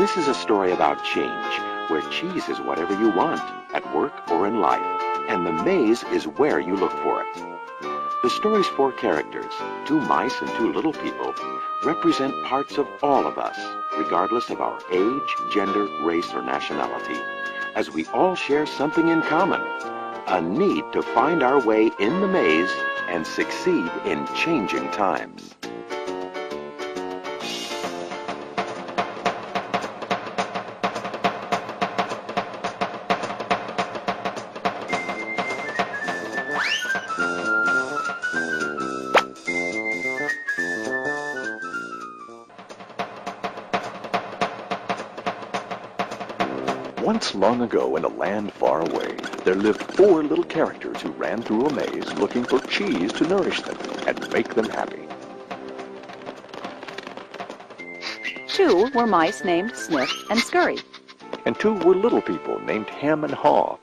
This is a story about change, where cheese is whatever you want, at work or in life, and the maze is where you look for it. The story's four characters, two mice and two little people, represent parts of all of us, regardless of our age, gender, race, or nationality, as we all share something in common, a need to find our way in the maze and succeed in changing times. Once long ago in a land far away, there lived four little characters who ran through a maze looking for cheese to nourish them and make them happy. Two were mice named Sniff and Scurry. And two were little people named Ham and Haw.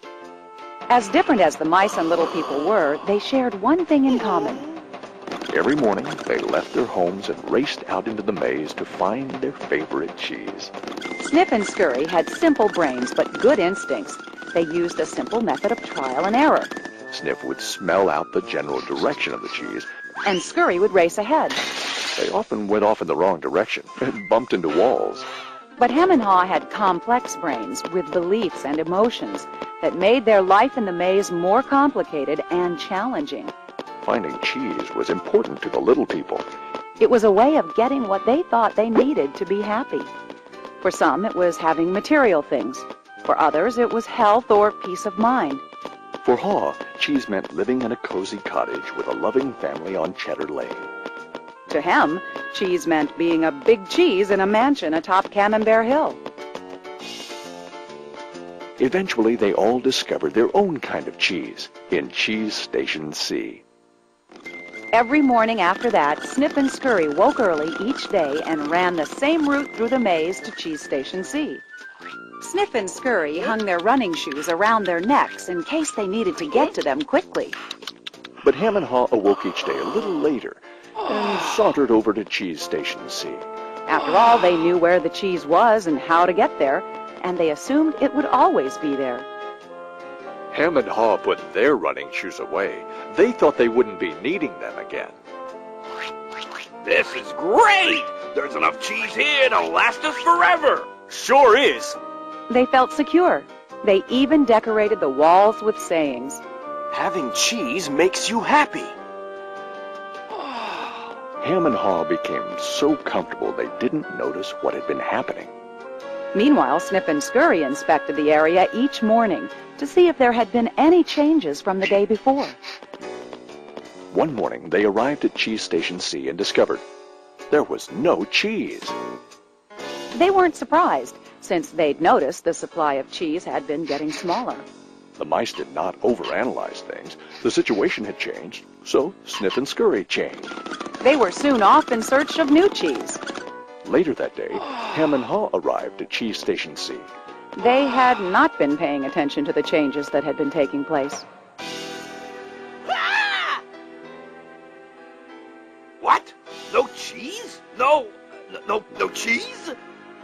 As different as the mice and little people were, they shared one thing in common. Every morning, they left their homes and raced out into the maze to find their favorite cheese. Sniff and Scurry had simple brains but good instincts. They used a simple method of trial and error. Sniff would smell out the general direction of the cheese, and Scurry would race ahead. They often went off in the wrong direction and bumped into walls. But Ham and Haw had complex brains with beliefs and emotions that made their life in the maze more complicated and challenging. Finding cheese was important to the little people. It was a way of getting what they thought they needed to be happy. For some, it was having material things. For others, it was health or peace of mind. For Haw, cheese meant living in a cozy cottage with a loving family on Cheddar Lane. To him, cheese meant being a big cheese in a mansion atop Camembert Hill. Eventually, they all discovered their own kind of cheese in Cheese Station C. Every morning after that, Sniff and Scurry woke early each day and ran the same route through the maze to Cheese Station C. Sniff and Scurry hung their running shoes around their necks in case they needed to get to them quickly. But Ham and Haw awoke each day a little later and sauntered over to Cheese Station C. After all, they knew where the cheese was and how to get there, and they assumed it would always be there. Ham and Haw put their running shoes away. They thought they wouldn't be needing them again. This is great! There's enough cheese here to last us forever! Sure is! They felt secure. They even decorated the walls with sayings. Having cheese makes you happy. Ham and Haw became so comfortable they didn't notice what had been happening. Meanwhile, Sniff and Scurry inspected the area each morning to see if there had been any changes from the day before. One morning, they arrived at Cheese Station C and discovered there was no cheese. They weren't surprised, since they'd noticed the supply of cheese had been getting smaller. The mice did not overanalyze things. The situation had changed, so Sniff and Scurry changed. They were soon off in search of new cheese. Later that day, Ham and Haw arrived at Cheese Station C. They had not been paying attention to the changes that had been taking place. Ah! What? No cheese? No cheese?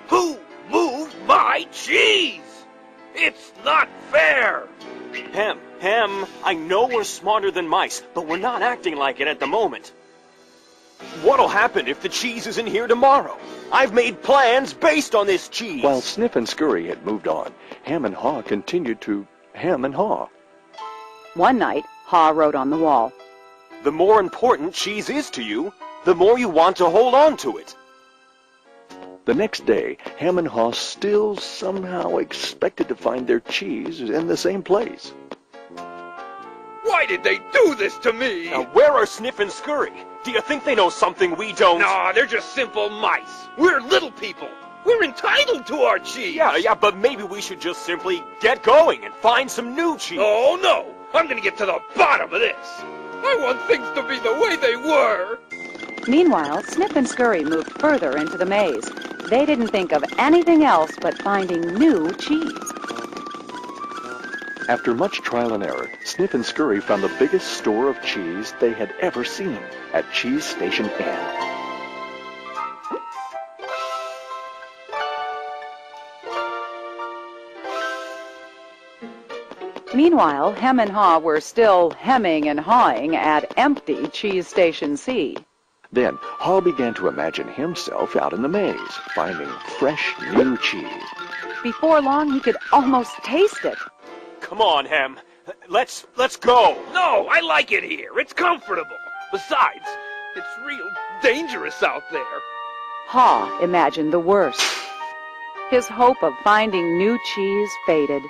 Who moved my cheese? It's not fair! Ham, I know we're smarter than mice, but we're not acting like it at the moment. What'll happen if the cheese isn't here tomorrow? I've made plans based on this cheese. While Sniff and Scurry had moved on, Ham and Haw continued to Ham and Haw. One night, Haw wrote on the wall, "The more important cheese is to you, the more you want to hold on to it." The next day, Ham and Haw still somehow expected to find their cheese in the same place. Why did they do this to me? Now, where are Sniff and Scurry? Do you think they know something we don't? No, they're just simple mice. We're little people. We're entitled to our cheese. Yeah, but maybe we should just simply get going and find some new cheese. Oh, no. I'm going to get to the bottom of this. I want things to be the way they were. Meanwhile, Sniff and Scurry moved further into the maze. They didn't think of anything else but finding new cheese. After much trial and error, Sniff and Scurry found the biggest store of cheese they had ever seen at Cheese Station N. Meanwhile, Hem and Haw were still hemming and hawing at empty Cheese Station C. Then Haw began to imagine himself out in the maze, finding fresh new cheese. Before long, he could almost taste it. Come on, Hem. Let's go. No, I like it here. It's comfortable. Besides, it's real dangerous out there. Haw imagined the worst. His hope of finding new cheese faded.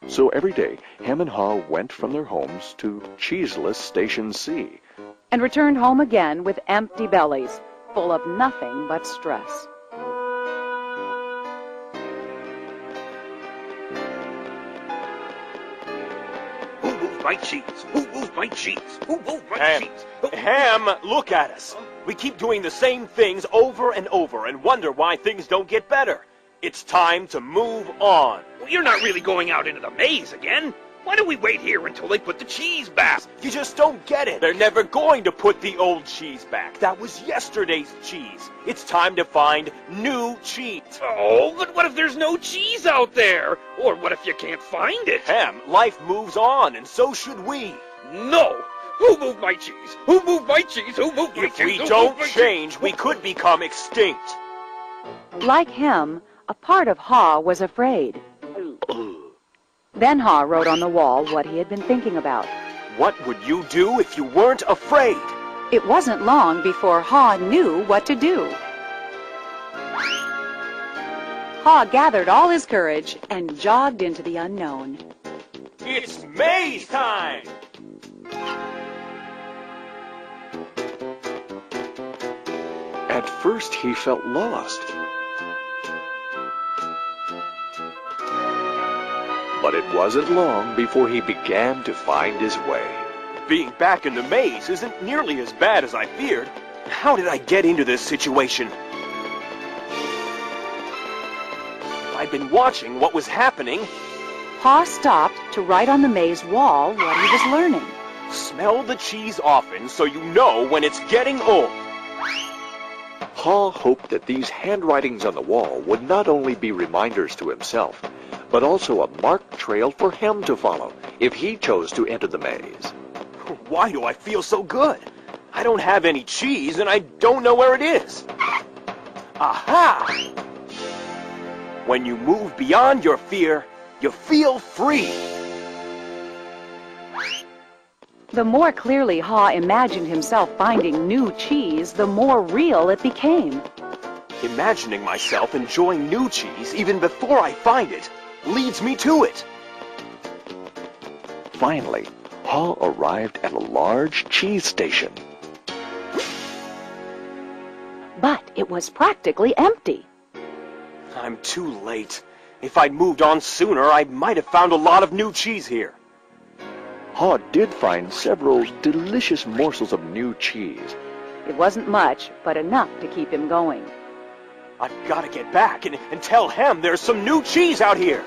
So every day, Hem and Haw went from their homes to cheeseless Station C. And returned home again with empty bellies, full of nothing but stress. Who moved my cheese? Who moved my cheese? Who moved my Ham, cheese? Ham, look at us. We keep doing the same things over and over and wonder why things don't get better. It's time to move on. Well, you're not really going out into the maze again. Why don't we wait here until they put the cheese back? You just don't get it. They're never going to put the old cheese back. That was yesterday's cheese. It's time to find new cheese. Oh, but what if there's no cheese out there? Or what if you can't find it? Ham, life moves on, and so should we. No! Who moved my cheese? Who moved my cheese? Who moved my If cheese? we Who don't moved my change, cheese? we could become extinct. Like Hem, a part of Haw was afraid. Then Haw wrote on the wall what he had been thinking about. What would you do if you weren't afraid? It wasn't long before Haw knew what to do. Haw gathered all his courage and jogged into the unknown. It's maze time! At first, he felt lost. But it wasn't long before he began to find his way. Being back in the maze isn't nearly as bad as I feared. How did I get into this situation? I'd been watching what was happening. Haw stopped to write on the maze wall what he was learning. Smell the cheese often so you know when it's getting old. Haw hoped that these handwritings on the wall would not only be reminders to himself, but also a marked trail for Hem to follow if he chose to enter the maze. Why do I feel so good? I don't have any cheese and I don't know where it is. Aha! When you move beyond your fear, you feel free. The more clearly Haw imagined himself finding new cheese, the more real it became. Imagining myself enjoying new cheese even before I find it leads me to it. Finally, Haw arrived at a large cheese station. But it was practically empty. I'm too late. If I'd moved on sooner, I might have found a lot of new cheese here. Haw did find several delicious morsels of new cheese. It wasn't much, but enough to keep him going. I've got to get back and tell Hem there's some new cheese out here.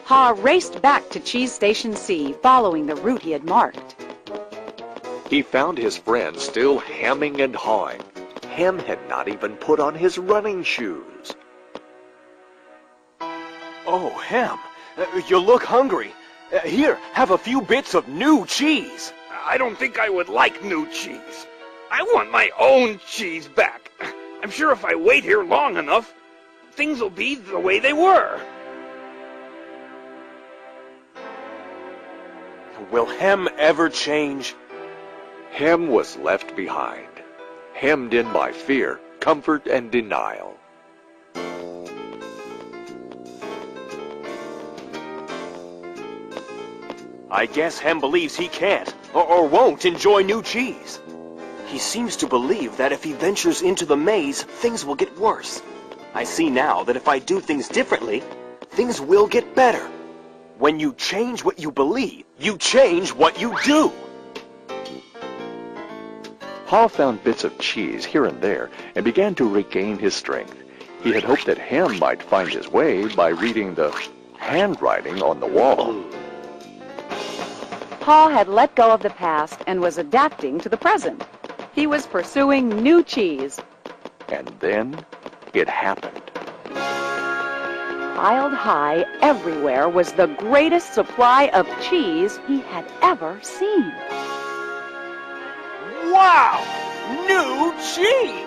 Haw raced back to Cheese Station C, following the route he had marked. He found his friend still hemming and hawing. Hem had not even put on his running shoes. Oh, Hem, you look hungry. Here, have a few bits of new cheese. I don't think I would like new cheese. I want my own cheese back. I'm sure if I wait here long enough, things will be the way they were. Will Hem ever change? Hem was left behind, hemmed in by fear, comfort, and denial. I guess Hem believes he can't, or won't enjoy new cheese. He seems to believe that if he ventures into the maze, things will get worse. I see now that if I do things differently, things will get better. When you change what you believe, you change what you do. Haw found bits of cheese here and there and began to regain his strength. He had hoped that Hem might find his way by reading the handwriting on the wall. Haw had let go of the past and was adapting to the present. He was pursuing new cheese. And then it happened. piled high everywhere was the greatest supply of cheese he had ever seen. Wow! New cheese!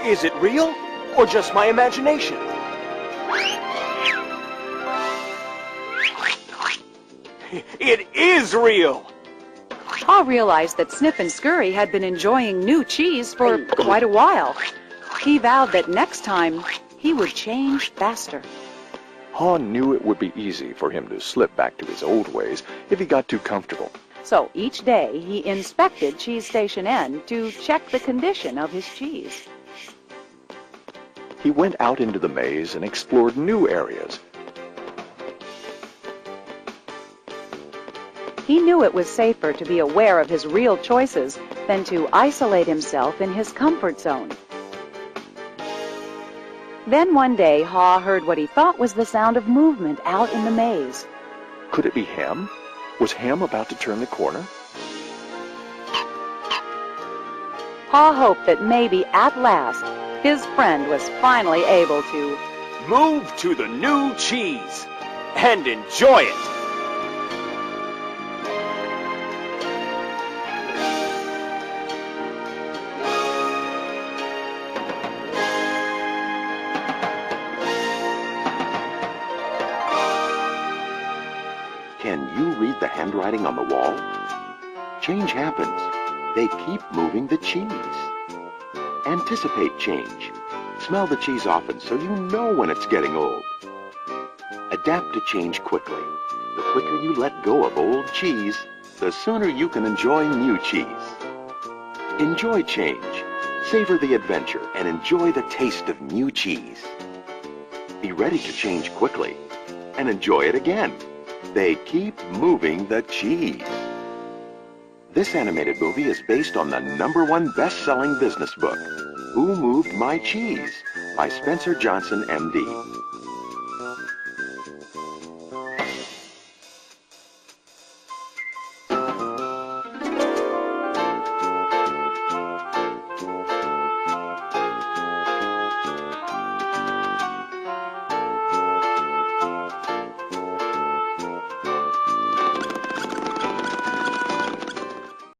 Is it real or just my imagination? It is real! Pa realized that Snip and Scurry had been enjoying new cheese for quite a while. He vowed that next time he would change faster. Haw knew it would be easy for him to slip back to his old ways if he got too comfortable. So each day he inspected Cheese Station N to check the condition of his cheese. He went out into the maze and explored new areas. He knew it was safer to be aware of his real choices than to isolate himself in his comfort zone. Then one day, Haw heard what he thought was the sound of movement out in the maze. Could it be Hem? Was Hem about to turn the corner? Haw hoped that maybe at last his friend was finally able to Move to the new cheese and enjoy it! Can you read the handwriting on the wall? Change happens. They keep moving the cheese. Anticipate change. Smell the cheese often so you know when it's getting old. Adapt to change quickly. The quicker you let go of old cheese, the sooner you can enjoy new cheese. Enjoy change. Savor the adventure and enjoy the taste of new cheese. Be ready to change quickly and enjoy it again. They keep moving the cheese. This animated movie is based on the #1 best-selling business book, Who Moved My Cheese? By Spencer Johnson, MD.